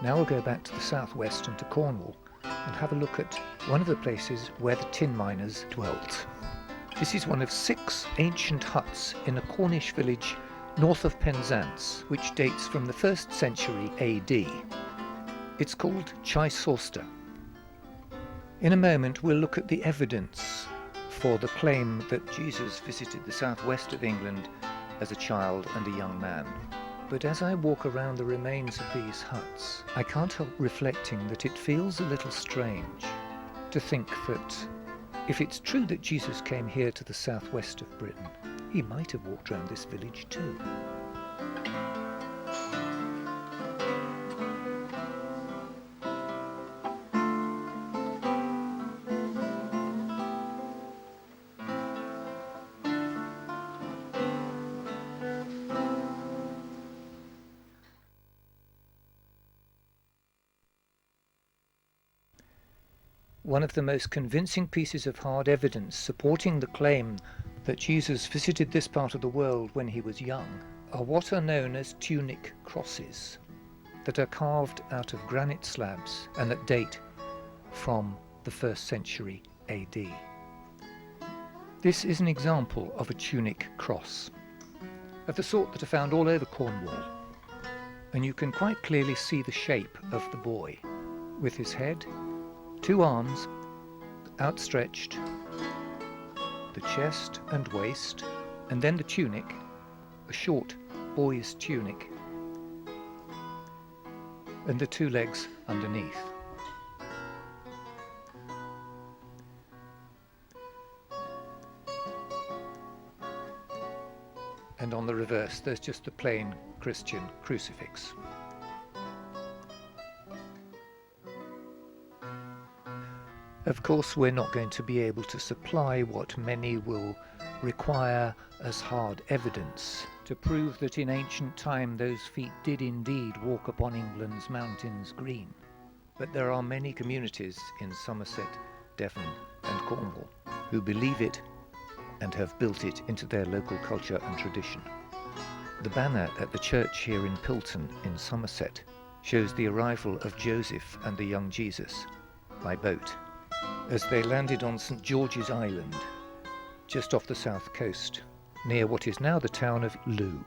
Now we'll go back to the southwest and to Cornwall and have a look at one of the places where the tin miners dwelt. This is one of 6 ancient huts in a Cornish village north of Penzance, which dates from the 1st century AD. It's called Chai Sorster. In a moment we'll look at the evidence for the claim that Jesus visited the southwest of England as a child and a young man. But as I walk around the remains of these huts, I can't help reflecting that it feels a little strange to think that if it's true that Jesus came here to the southwest of Britain, he might have walked around this village too. One of the most convincing pieces of hard evidence supporting the claim that Jesus visited this part of the world when he was young are what are known as tunic crosses that are carved out of granite slabs and that date from the 1st century AD. This is an example of a tunic cross, of the sort that are found all over Cornwall, and you can quite clearly see the shape of the boy, with his head, 2 arms outstretched, the chest and waist, and then the tunic, a short boy's tunic, and the 2 legs underneath. And on the reverse there's just the plain Christian crucifix. Of course, we're not going to be able to supply what many will require as hard evidence to prove that in ancient time those feet did indeed walk upon England's mountains green. But there are many communities in Somerset, Devon and Cornwall who believe it and have built it into their local culture and tradition. The banner at the church here in Pilton in Somerset shows the arrival of Joseph and the young Jesus by boat as they landed on St. George's Island, just off the south coast, near what is now the town of Looe.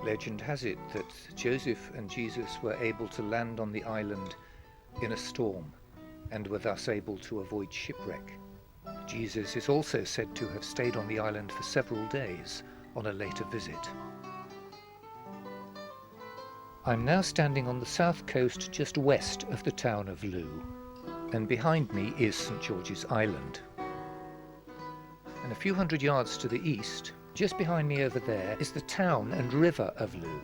Legend has it that Joseph and Jesus were able to land on the island in a storm and were thus able to avoid shipwreck. Jesus is also said to have stayed on the island for several days on a later visit. I'm now standing on the south coast just west of the town of Looe, and behind me is St. George's Island. And a few hundred yards to the east, just behind me over there, is the town and river of Looe.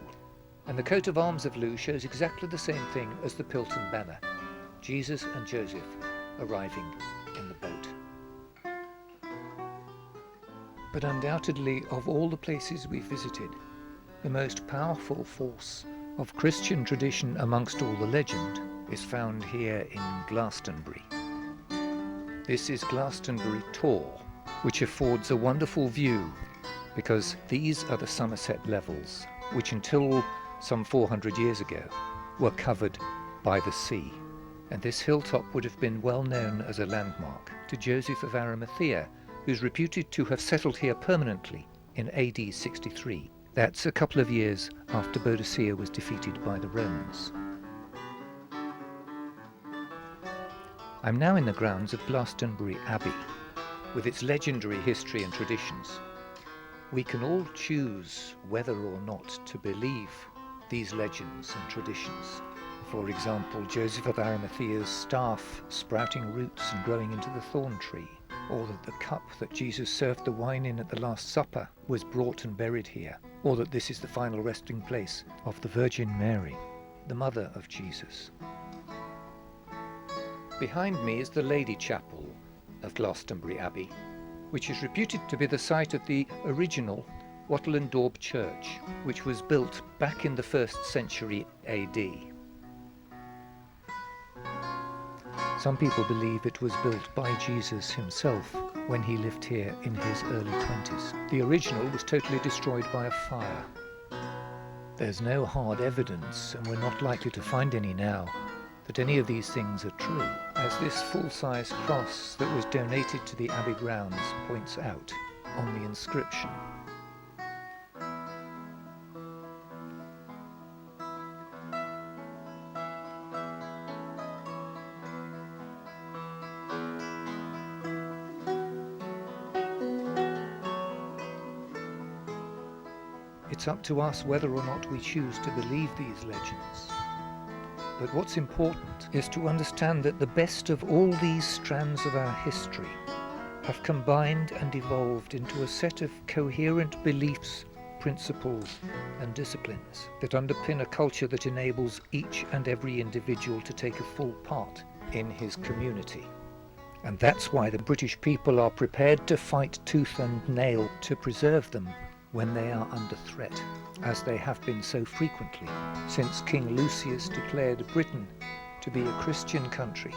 And the coat of arms of Looe shows exactly the same thing as the Pilton banner, Jesus and Joseph arriving in the boat. But undoubtedly, of all the places we've visited, the most powerful force of Christian tradition amongst all the legend is found here in Glastonbury. This is Glastonbury Tor, which affords a wonderful view because these are the Somerset levels, which until some 400 years ago were covered by the sea. And this hilltop would have been well known as a landmark to Joseph of Arimathea, who's reputed to have settled here permanently in AD 63. That's a couple of years after Boadicea was defeated by the Romans. I'm now in the grounds of Glastonbury Abbey, with its legendary history and traditions. We can all choose whether or not to believe these legends and traditions. For example, Joseph of Arimathea's staff sprouting roots and growing into the thorn tree, or that the cup that Jesus served the wine in at the Last Supper was brought and buried here, or that this is the final resting place of the Virgin Mary, the mother of Jesus. Behind me is the Lady Chapel of Glastonbury Abbey, which is reputed to be the site of the original Wattle and Daub Church, which was built back in the 1st century AD. Some people believe it was built by Jesus himself when he lived here in his early 20s. The original was totally destroyed by a fire. There's no hard evidence, and we're not likely to find any now, that any of these things are true, as this full-size cross that was donated to the Abbey grounds points out on the inscription. It's up to us whether or not we choose to believe these legends. But what's important is to understand that the best of all these strands of our history have combined and evolved into a set of coherent beliefs, principles, and disciplines that underpin a culture that enables each and every individual to take a full part in his community. And that's why the British people are prepared to fight tooth and nail to preserve them when they are under threat, as they have been so frequently since King Lucius declared Britain to be a Christian country,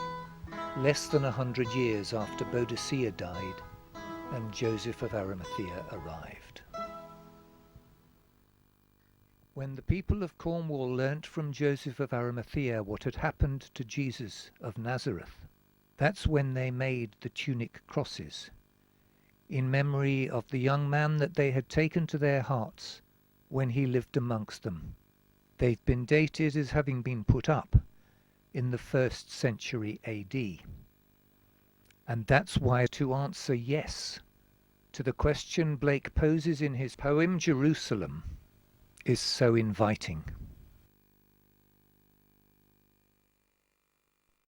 less than 100 years after Boadicea died and Joseph of Arimathea arrived. When the people of Cornwall learnt from Joseph of Arimathea what had happened to Jesus of Nazareth, that's when they made the tunic crosses, in memory of the young man that they had taken to their hearts when he lived amongst them. They've been dated as having been put up in the 1st century AD. And that's why to answer yes to the question Blake poses in his poem Jerusalem is so inviting.